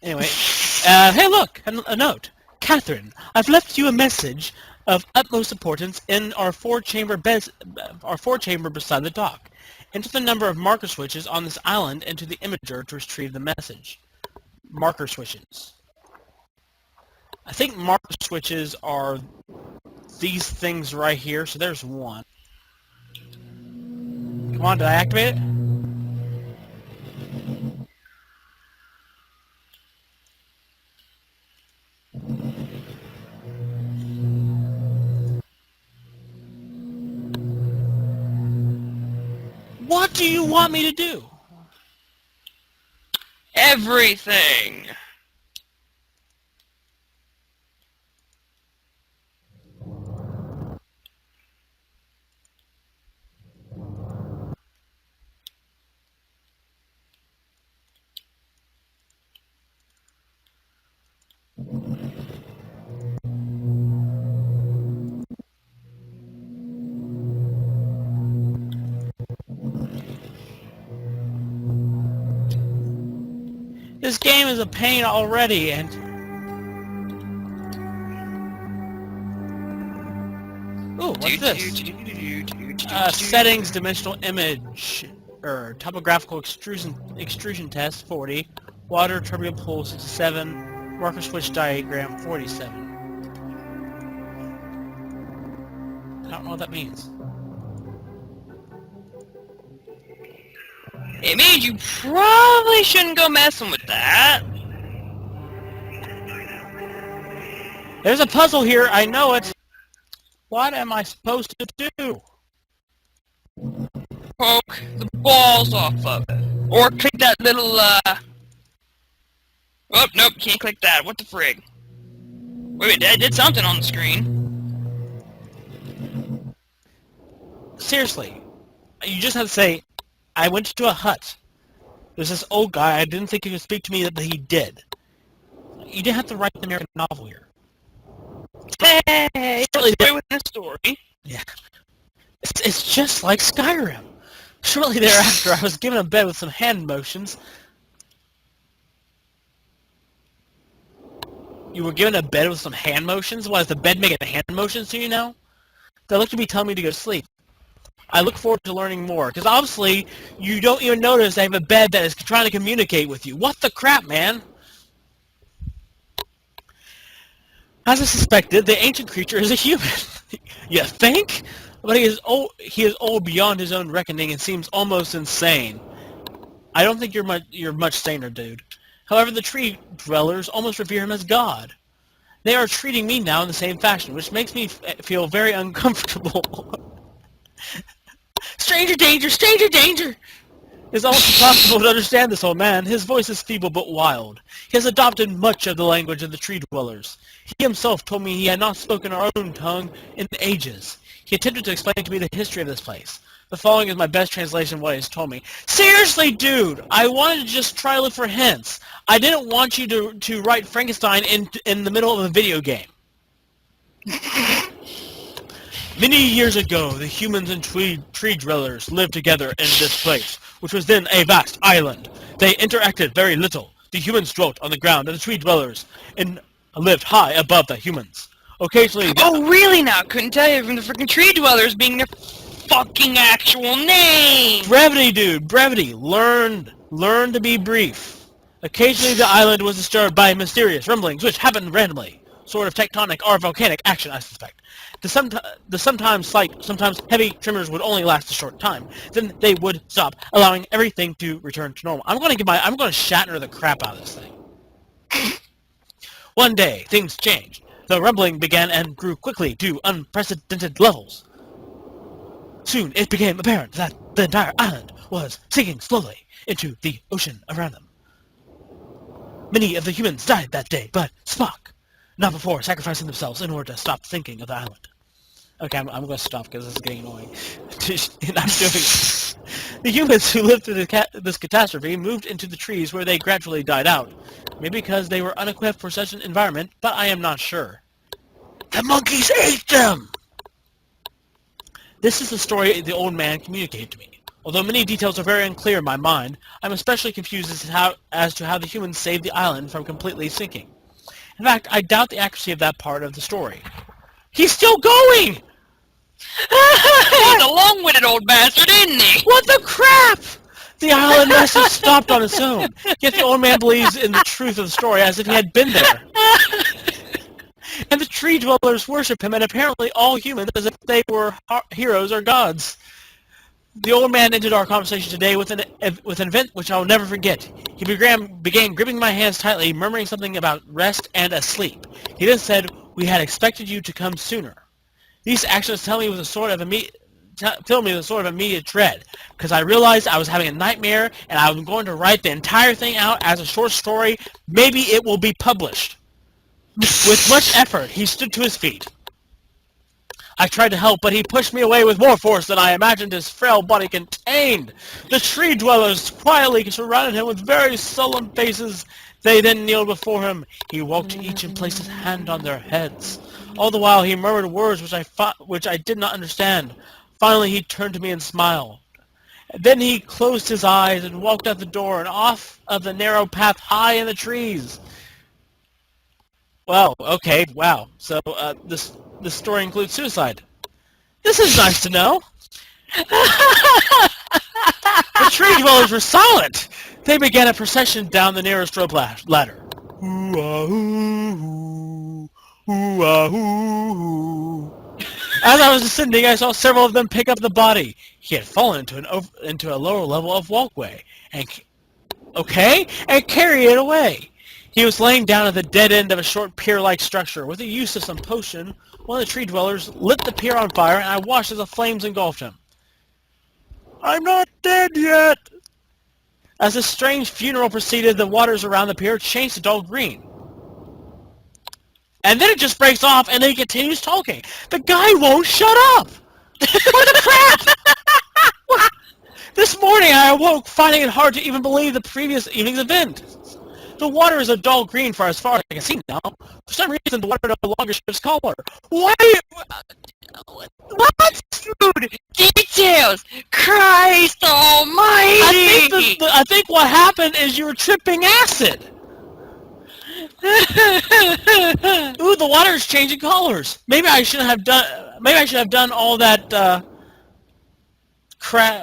Anyway, hey look, a note. Catherine, I've left you a message of utmost importance in our four-chamber beside the dock. Enter the number of marker switches on this island into the imager to retrieve the message. Marker switches. I think marker switches are these things right here, so there's one. Come on, did I activate it? What do you want me to do? Everything! This game is a pain already, and... Ooh, what's this? Settings, dimensional image, or topographical extrusion test, 40. Water turbulent pool, 67. Marker switch diagram, 47. I don't know what that means. It means you probably shouldn't go messing with that. There's a puzzle here, I know it. What am I supposed to do? Poke the balls off of it. Or click that little, Oh, nope, can't click that. What the frig? Wait, I did something on the screen. Seriously, you just have to say, I went to a hut. There's this old guy, I didn't think he could speak to me, but he did. You didn't have to write the American novel here. Hey, Surely story within a story. Yeah. It's just like Skyrim. Shortly thereafter, I was given a bed with some hand motions. You were given a bed with some hand motions? Why, is the bed making hand motions to you now? They look to be telling me to go to sleep. I look forward to learning more, because obviously, you don't even notice I have a bed that is trying to communicate with you. What the crap, man? As I suspected, the ancient creature is a human. You think? But he is old beyond his own reckoning and seems almost insane. I don't think you're much saner, dude. However, the tree dwellers almost revere him as God. They are treating me now in the same fashion, which makes me feel very uncomfortable. Stranger danger! Stranger danger! It's almost impossible to understand this old man. His voice is feeble but wild. He has adopted much of the language of the tree dwellers. He himself told me he had not spoken our own tongue in ages. He attempted to explain to me the history of this place. The following is my best translation of what he has told me. Seriously, dude! I wanted to just try to look for hints. I didn't want you to write Frankenstein in the middle of a video game. Many years ago, the humans and tree dwellers lived together in this place, which was then a vast island. They interacted very little. The humans dwelt on the ground, and the tree dwellers lived high above the humans. Occasionally... Oh, really now? Couldn't tell you from the freaking tree dwellers being their fucking actual name! Brevity, dude, brevity. Learn to be brief. Occasionally, the island was disturbed by mysterious rumblings, which happened randomly. Sort of tectonic or volcanic action, I suspect. The sometimes slight, sometimes heavy tremors would only last a short time. Then they would stop, allowing everything to return to normal. I'm gonna Shatner the crap out of this thing. One day, things changed. The rumbling began and grew quickly to unprecedented levels. Soon, it became apparent that the entire island was sinking slowly into the ocean around them. Many of the humans died that day, but Spock, not before sacrificing themselves in order to stop sinking of the island. Okay, I'm going to stop because this is getting annoying. And I'm doing it. The humans who lived through this catastrophe moved into the trees where they gradually died out. Maybe because they were unequipped for such an environment, but I am not sure. The monkeys ate them! This is the story the old man communicated to me. Although many details are very unclear in my mind, I'm especially confused as to how the humans saved the island from completely sinking. In fact, I doubt the accuracy of that part of the story. He's still going! He's a long-winded old bastard, isn't he? What the crap? The island must have stopped on its own. Yet the old man believes in the truth of the story as if he had been there. And the tree dwellers worship him, and apparently all humans as if they were heroes or gods. The old man ended our conversation today with an event which I will never forget. He began gripping my hands tightly, murmuring something about rest and asleep. He then said, "We had expected you to come sooner." These actions fill me with a sort of immediate dread, because I realized I was having a nightmare, and I was going to write the entire thing out as a short story. Maybe it will be published. With much effort, he stood to his feet. I tried to help, but he pushed me away with more force than I imagined his frail body contained. The tree dwellers quietly surrounded him with very sullen faces. They then kneeled before him. He walked to each and placed his hand on their heads. All the while he murmured words which I did not understand. Finally he turned to me and smiled. Then he closed his eyes and walked out the door and off of the narrow path high in the trees. Well, okay, wow. So this story includes suicide. This is nice to know. The tree dwellers were silent. They began a procession down the nearest rope ladder. Ooh-ah-ooh, ooh-ah-ooh. As I was descending, I saw several of them pick up the body. He had fallen into a lower level of walkway, and carry it away. He was laying down at the dead end of a short pier-like structure. With the use of some potion, one of the tree dwellers lit the pier on fire, and I watched as the flames engulfed him. "I'm not dead yet!" As the strange funeral proceeded, the waters around the pier changed to dull green. And then it just breaks off, and then he continues talking. The guy won't shut up! What the crap? This morning I awoke, finding it hard to even believe the previous evening's event. The water is a dull green for as far as I can see now. For some reason, the water no longer shifts color. Why? What? Dude, details! Christ almighty! I think what happened is you were tripping acid. Ooh, the water is changing colors. Maybe I should have done all that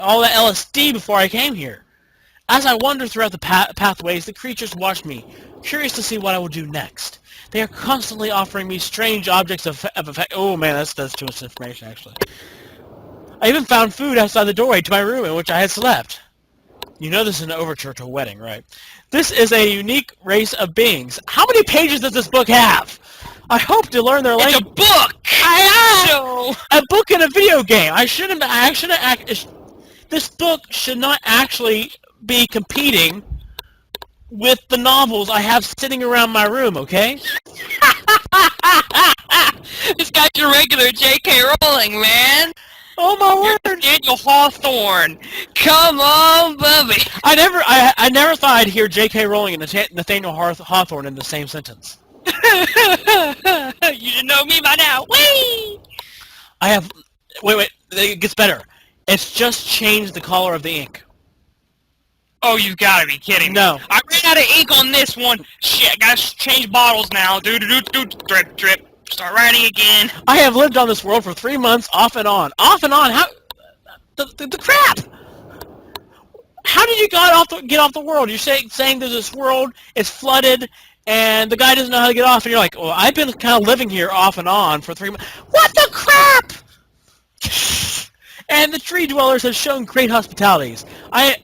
all that LSD before I came here. As I wandered throughout the pathways, the creatures watched me, curious to see what I would do next. They are constantly offering me strange objects of effect. Oh man, that's too much information, actually. I even found food outside the doorway to my room in which I had slept. You know this is an overture to a wedding, right? This is a unique race of beings. How many pages does this book have? I hope to learn their language. It's a book! A book in a video game. This book should not actually be competing with the novels I have sitting around my room, okay? This guy's your regular J.K. Rowling, man. Oh my word! Daniel Hawthorne. Come on, Bubby. I never thought I'd hear J.K. Rowling and Nathaniel Hawthorne in the same sentence. You should know me by now. Whee! Wait, it gets better. It's just changed the color of the ink. Oh, you've got to be kidding me. No. I ran out of ink on this one. Shit, I gotta change bottles now. Drip, drip. Start writing again. I have lived on this world for 3 months, off and on. Off and on? How? The crap! How did you get off the world? You're saying there's this world, it's flooded, and the guy doesn't know how to get off, and you're like, well, I've been kind of living here off and on for 3 months. What the crap? And the tree dwellers have shown great hospitality. I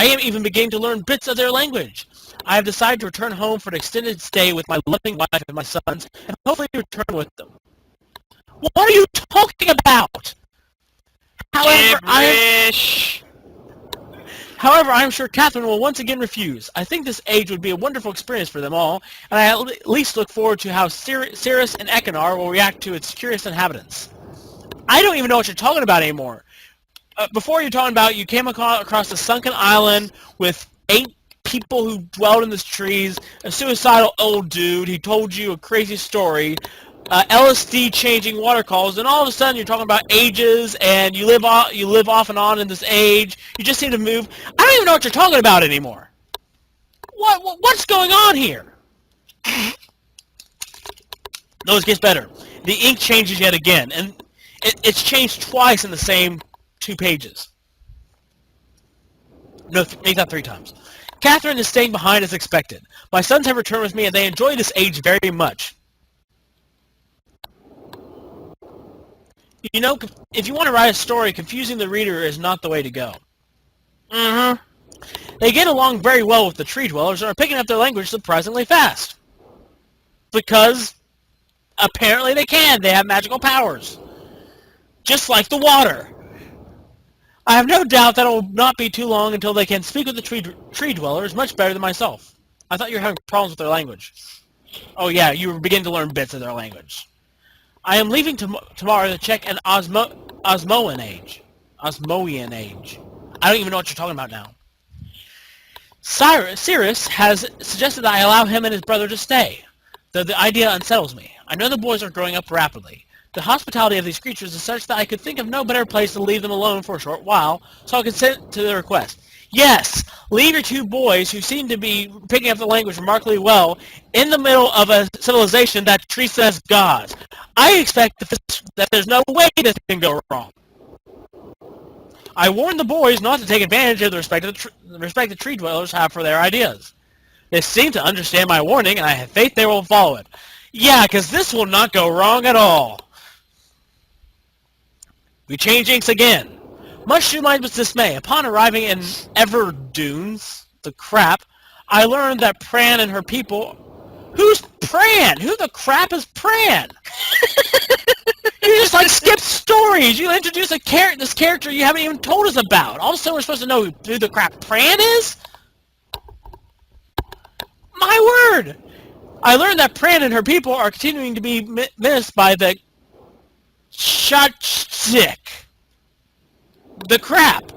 am even beginning to learn bits of their language. I have decided to return home for an extended stay with my loving wife and my sons, and hopefully return with them. What are you talking about? However, I am sure Catherine will once again refuse. I think this age would be a wonderful experience for them all, and I at least look forward to how Cirrus and Ekinar will react to its curious inhabitants. I don't even know what you're talking about anymore. Before you're talking about you came across a sunken island with 8 people who dwelled in the trees, a suicidal old dude. He told you a crazy story. LSD changing watercolors, and all of a sudden you're talking about ages, and you live off and on in this age. You just seem to move. I don't even know what you're talking about anymore. What's going on here? No, it gets better. The ink changes yet again, and it's changed twice in the same 2 pages. No, maybe not 3 times. Catherine is staying behind as expected. My sons have returned with me, and they enjoy this age very much. You know, if you want to write a story, confusing the reader is not the way to go. Mm-hmm. They get along very well with the tree dwellers and are picking up their language surprisingly fast. Because apparently they can. They have magical powers. Just like the water. I have no doubt that it will not be too long until they can speak with the tree dwellers much better than myself. I thought you were having problems with their language. Oh yeah, you were beginning to learn bits of their language. I am leaving tomorrow to check an Osmoian age. Osmoian age. I don't even know what you're talking about now. Sirius has suggested that I allow him and his brother to stay, though the idea unsettles me. I know the boys are growing up rapidly. The hospitality of these creatures is such that I could think of no better place to leave them alone for a short while, so I consent to the request. Yes, leave your 2 boys, who seem to be picking up the language remarkably well, in the middle of a civilization that treats them as gods. I expect that there's no way this can go wrong. I warned the boys not to take advantage of the respect the tree dwellers have for their ideas. They seem to understand my warning, and I have faith they will follow it. Yeah, because this will not go wrong at all. We change inks again. Much to my dismay, upon arriving in Everdunes, the crap, I learned that Pran and her people... Who's Pran? Who the crap is Pran? You just skip stories. You introduce this character you haven't even told us about. All of a sudden we're supposed to know who the crap Pran is? My word! I learned that Pran and her people are continuing to be menaced by the Shachtik. The crap.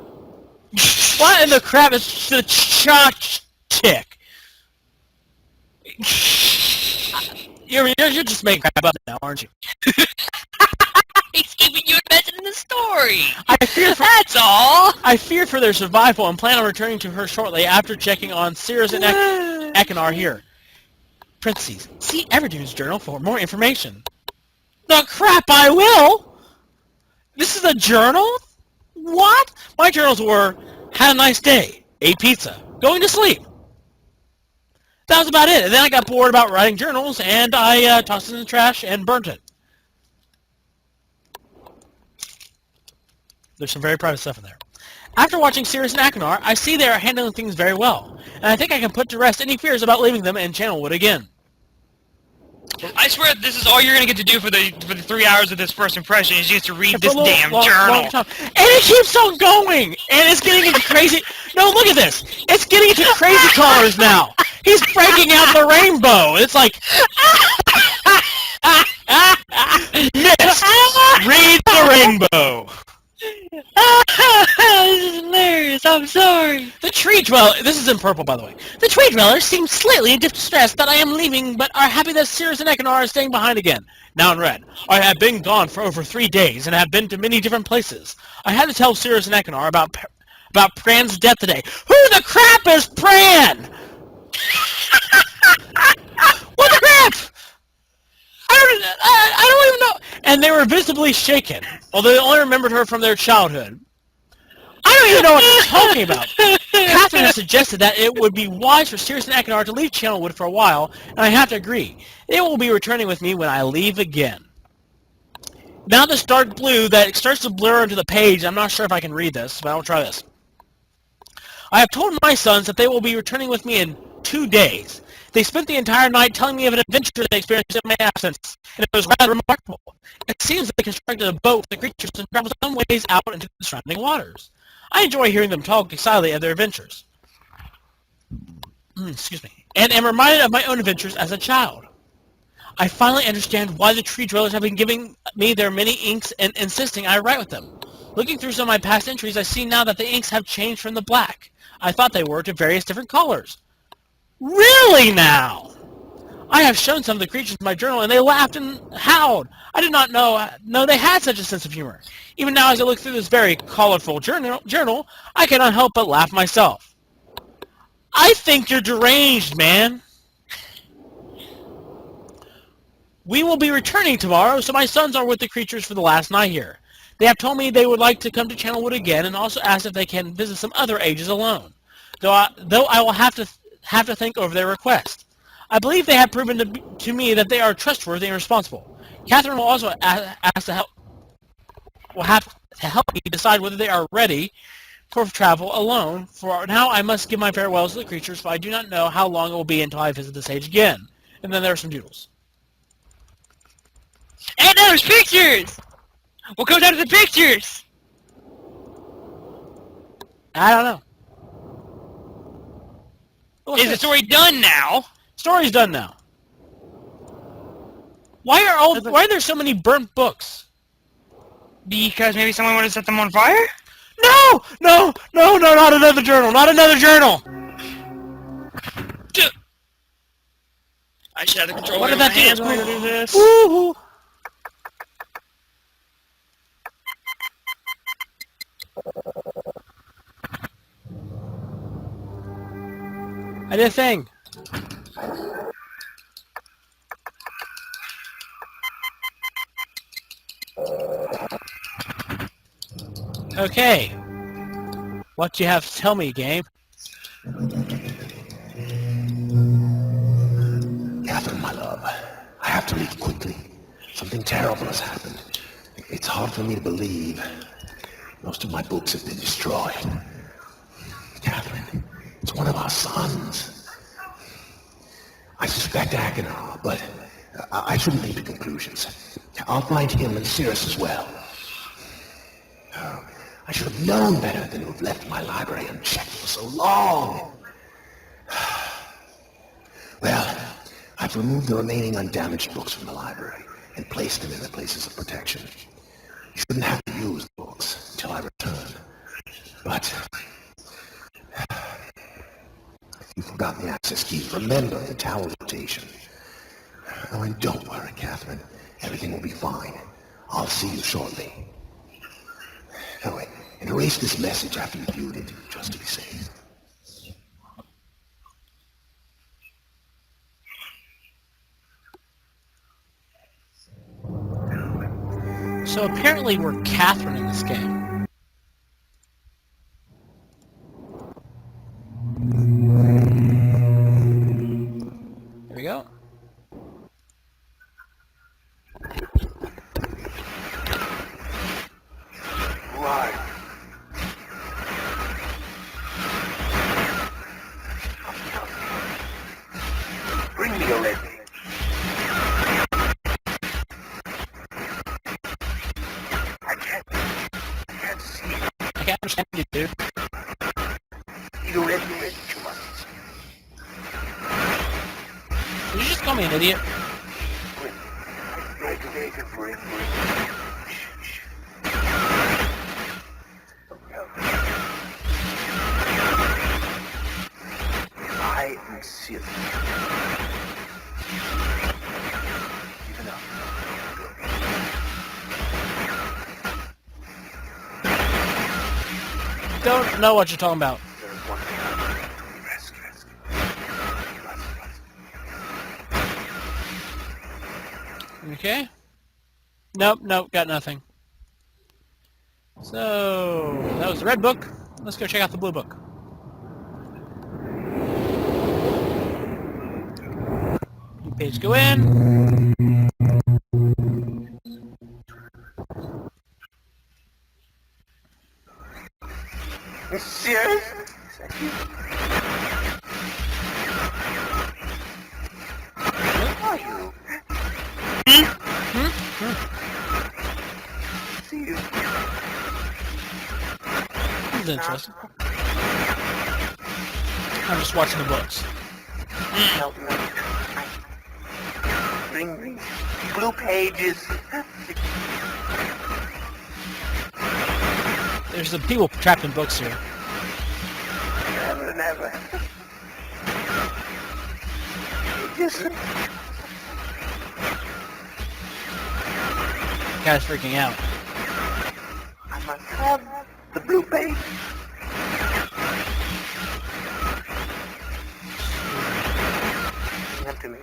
What in the crap is the Shachtik? You're just making crap up now, aren't you? He's keeping you invested in the story. That's all. I fear for their survival and plan on returning to her shortly after checking on Sirius and Ekinar here. Parentheses. See Everdune's journal for more information. The crap I will! This is a journal? What? My journals were, had a nice day, ate pizza, going to sleep. That was about it. And then I got bored about writing journals, and I tossed it in the trash and burnt it. There's some very private stuff in there. After watching Sirius and Ekinar, I see they are handling things very well, and I think I can put to rest any fears about leaving them in Channelwood again. I swear this is all you're gonna get to do for the 3 hours of this first impression is just to read this damn journal. And it keeps on going! And it's getting into crazy... No, look at this! It's getting into crazy colors now! He's breaking out the rainbow! It's like... Myst! Read the rainbow! This is hilarious. I'm sorry. The tree dweller... This is in purple, by the way. The tree dwellers seem slightly distressed that I am leaving, but are happy that Sirius and Ekinar are staying behind again. Now in red. I have been gone for over 3 days and have been to many different places. I had to tell Sirius and Ekinar about Pran's death today. Who the crap is Pran? What the crap? I don't even know. And they were visibly shaken, although they only remembered her from their childhood. I don't even know what they're talking about. Catherine has suggested that it would be wise for Sirius and Ekinar to leave Channelwood for a while, and I have to agree. They will be returning with me when I leave again. Now this dark blue that starts to blur into the page, I'm not sure if I can read this, but I'll try this. I have told my sons that they will be returning with me in 2 days. They spent the entire night telling me of an adventure they experienced in my absence, and it was rather remarkable. It seems they constructed a boat with the creatures and traveled some ways out into the surrounding waters. I enjoy hearing them talk excitedly of their adventures. Excuse me. And am reminded of my own adventures as a child. I finally understand why the tree dwellers have been giving me their many inks and insisting I write with them. Looking through some of my past entries, I see now that the inks have changed from the black I thought they were to various different colors. Really now? I have shown some of the creatures in my journal, and they laughed and howled. I did not know they had such a sense of humor. Even now, as I look through this very colorful journal, I cannot help but laugh myself. I think you're deranged, man. We will be returning tomorrow, so my sons are with the creatures for the last night here. They have told me they would like to come to Channelwood again, and also asked if they can visit some other ages alone. Though I will have to think over their request. I believe they have proven to me that they are trustworthy and responsible. Catherine will also have to help me decide whether they are ready for travel alone. For now, I must give my farewells to the creatures, for I do not know how long it will be until I visit the stage again. And then there are some doodles. And there's pictures! What goes out of the pictures? I don't know. Is the story done now? Story's done now. Why are there so many burnt books? Because maybe someone would have set them on fire? No! No! No, no, not another journal! Not another journal! I should have the control What over did my that do? hands when I do this. Woo-hoo. I did a thing. Okay. What do you have to tell me, game? Catherine, my love, I have to leave quickly. Something terrible has happened. It's hard for me to believe. Most of my books have been destroyed. Catherine, it's one of our sons. I suspect Achenar, but I shouldn't leap to conclusions. I'll find him and Cirrus as well. Oh, I should have known better than to have left my library unchecked for so long. Well, I've removed the remaining undamaged books from the library and placed them in their places of protection. You shouldn't have to use the books until I return. But if you've forgotten the access keys, remember the tower rotation. Oh, and don't worry, Catherine. Everything will be fine. I'll see you shortly. Oh, wait, and erase this message after you viewed it, just to be safe. So apparently we're Catherine in this game. Here we go. Right. Bring me a red. I can't see. I can't understand you, dude. Need a red too much. Did you just call me an idiot? Regulated for it. I am serious. Even up. Don't know what you're talking about. There's one thing I need. Rest. Okay. Nope, got nothing. So, that was the red book. Let's go check out the blue book. New page, go in. Serious? Where are you? See you. This is interesting. I'm just watching the books. Help me. Bring blue pages. There's some people trapped in books here. Never. Pages. Guy's freaking out. I must have the blue page. Give to me.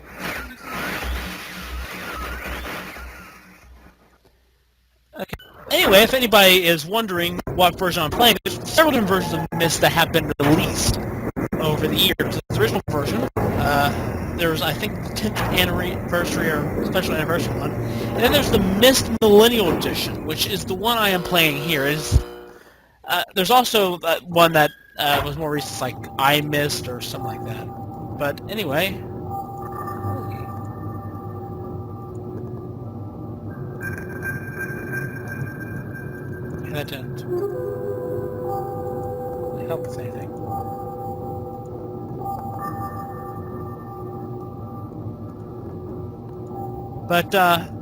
Okay. Anyway, if anybody is wondering what version I'm playing, there's several different versions of Myst that have been released over the years. The original version, there's, I think, the 10th anniversary or special anniversary one. And then there's the Myst Millennial Edition, which is the one I am playing here. There's also one that was more recent, like I Myst or something like that. But anyway... That didn't help with anything. But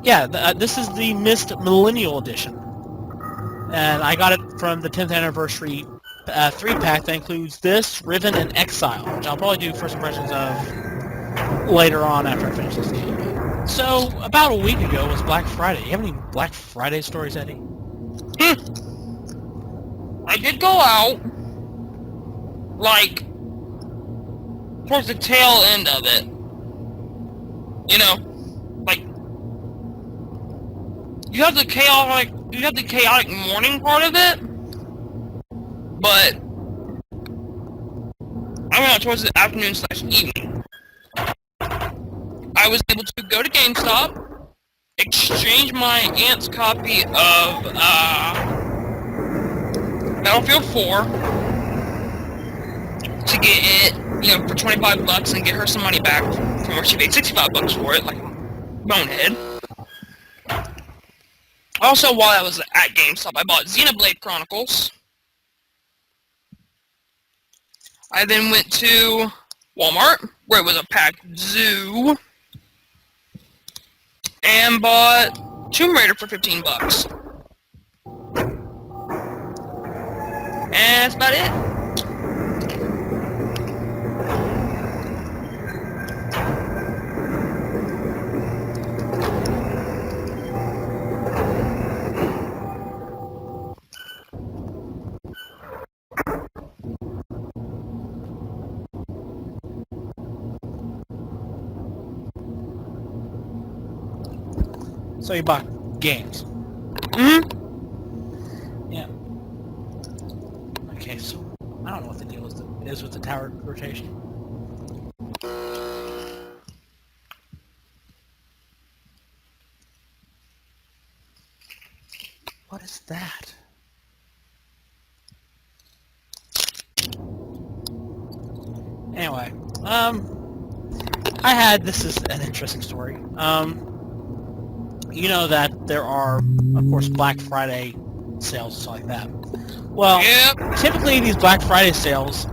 yeah, this is the Myst Millennial Edition, and I got it from the 10th anniversary 3-pack that includes this, Riven, and Exile, which I'll probably do first impressions of later on after I finish this game. So about a week ago was Black Friday. You have any Black Friday stories, Eddie? I did go out, like, towards the tail end of it. You know, like, you have the chaotic morning part of it, but I went out towards the afternoon/evening. I was able to go to GameStop, exchange my aunt's copy of, Battlefield 4 to get it, for $25 and get her some money back from where she paid $65 for it, like bonehead. Also, while I was at GameStop, I bought Xenoblade Chronicles. I then went to Walmart, where it was a packed zoo, and bought Tomb Raider for $15. And that's about it. So you bought games. Mm-hmm. Yeah. Okay, so I don't know what the deal is with the tower rotation. What is that? Anyway, this is an interesting story. You know that there are, of course, Black Friday sales and stuff like that. Well, Yep. typically these Black Friday sales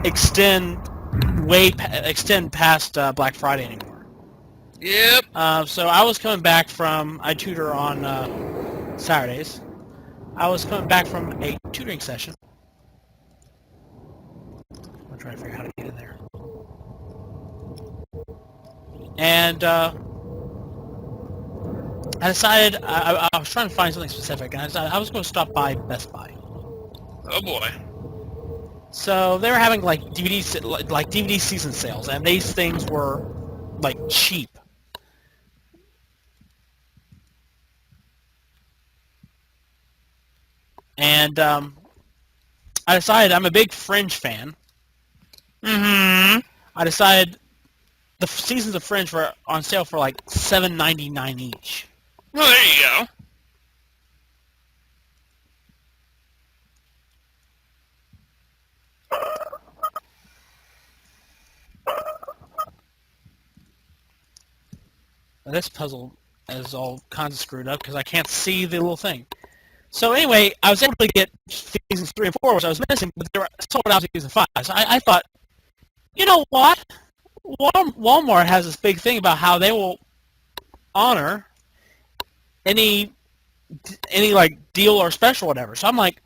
extend past Black Friday anymore. Yep. So I was coming back I tutor on Saturdays. I was coming back from a tutoring session. I'm trying to figure out how to get in there. And I decided I was trying to find something specific, and I decided I was going to stop by Best Buy. Oh boy. So they were having like DVD season sales, and these things were like cheap. And I decided I'm a big Fringe fan. Mm-hmm. I decided the seasons of Fringe were on sale for like $7.99 each. Well, there you go. Now, this puzzle is all kinds of screwed up because I can't see the little thing. So anyway, I was able to get seasons 3 and 4, which I was missing, but they were sold out season 5. So I thought, you know what? Walmart has this big thing about how they will honor any like deal or special or whatever. So I'm like,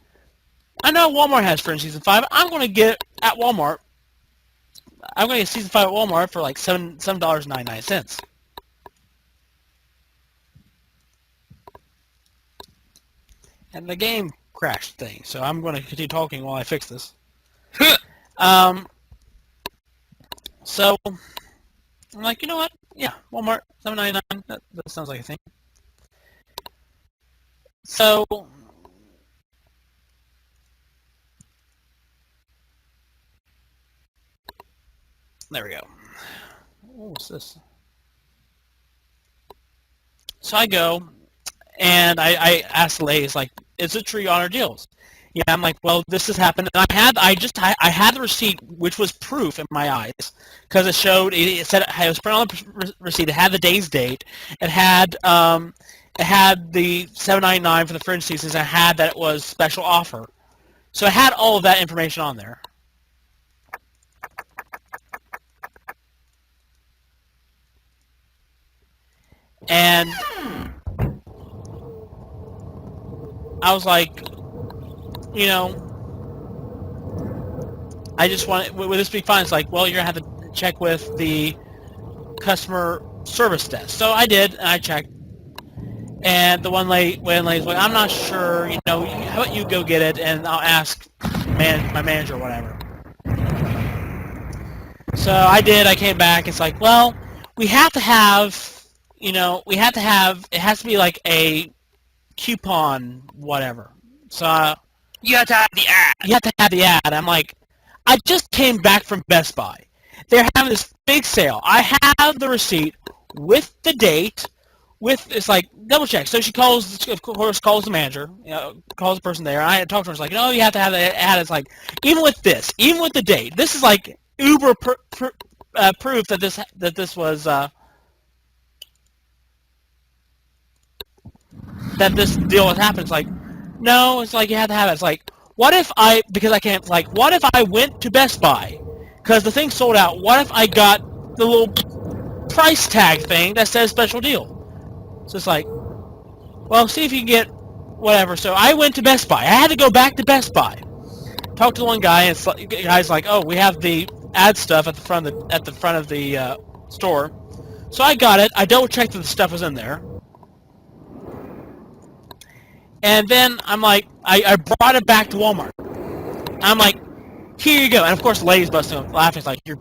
I know Walmart has Fringe season 5. I'm going to get at Walmart. I'm going to get season 5 at Walmart for like $7.99. And the game crashed thing, so I'm going to continue talking while I fix this. So I'm like, you know what? Yeah, Walmart, $7.99. That sounds like a thing. So there we go. What's this? So I go, and I ask the ladies, like, is it true on our deals? Yeah, I'm like, well, this has happened. And I had the receipt, which was proof in my eyes, because it showed, it said, it was printed on the receipt, it had the day's date, it had the $7.99 for the fringe seasons, and it had that it was special offer. So it had all of that information on there. And I was like, you know, I just want, would this be fine? It's like, well, you're going to have to check with the customer service desk. So I did, and I checked. And the one lady's like, I'm not sure, you know, how about you go get it, and I'll ask my manager or whatever. So I did, I came back, it's like, well, we have to have, you know, it has to be like a coupon, whatever. So You have to have the ad. you have to have the ad. I'm like, I just came back from Best Buy. They're having this big sale. I have the receipt with the date, it's like, double check. So she calls, of course, calls the manager, you know, calls the person there. I had talked to her. It's like, no, you have to have the ad. It's like, even with the date, this is like uber proof that this was that this deal was happening. It's like, no, it's like you have to have it. It's like, what if I went to Best Buy because the thing sold out? What if I got the little price tag thing that says special deal? So it's like, well, see if you can get whatever. So I went to Best Buy. I had to go back to Best Buy. Talked to the one guy, and the guy's like, oh, we have the ad stuff at the front of the store. So I got it. I double checked that the stuff was in there. And then I'm like, I brought it back to Walmart. I'm like, here you go. And of course, the lady's busting up laughing. It's like, you're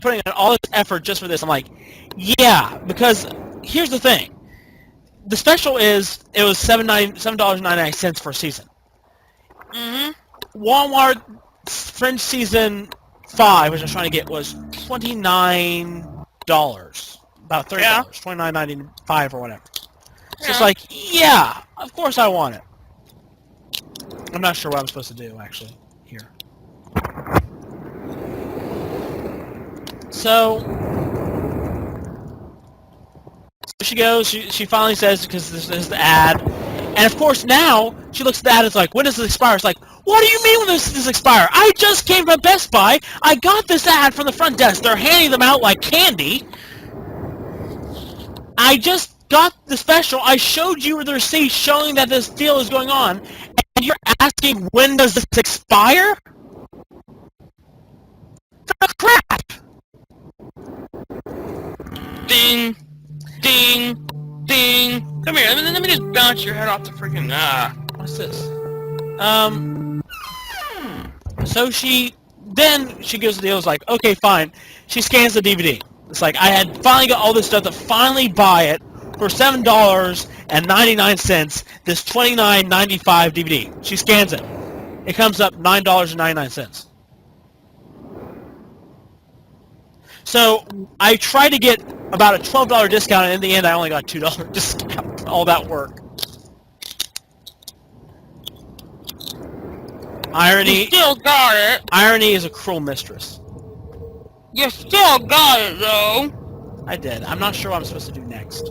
putting in all this effort just for this. I'm like, yeah, because here's the thing. The special it was $7.99 for a season. Mm-hmm. Walmart Fringe Season 5, which I was trying to get, was $29. About $30. Yeah. $29.95 or whatever. So Yeah. it's like, yeah, of course I want it. I'm not sure what I'm supposed to do, actually, here. So she goes, she finally says, because this is the ad, and of course now, she looks at the ad and it's like, when does this expire? It's like, what do you mean when this expire? I just came from Best Buy, I got this ad from the front desk, they're handing them out like candy. I just got the special, I showed you the receipt showing that this deal is going on, and you're asking when does this expire? Oh, crap! Ding, ding, ding. Come here, let me just bounce your head off the freaking, What's this? So she goes to the deal, is like, okay, fine. She scans the DVD. It's like, I had finally got all this stuff to finally buy it for $7.99, this $29.95 DVD. She scans it. It comes up $9.99. So I tried to get about a $12 discount, and in the end I only got a $2 discount. All that work. Irony. You still got it. Irony is a cruel mistress. You still got it, though. I did. I'm not sure what I'm supposed to do next.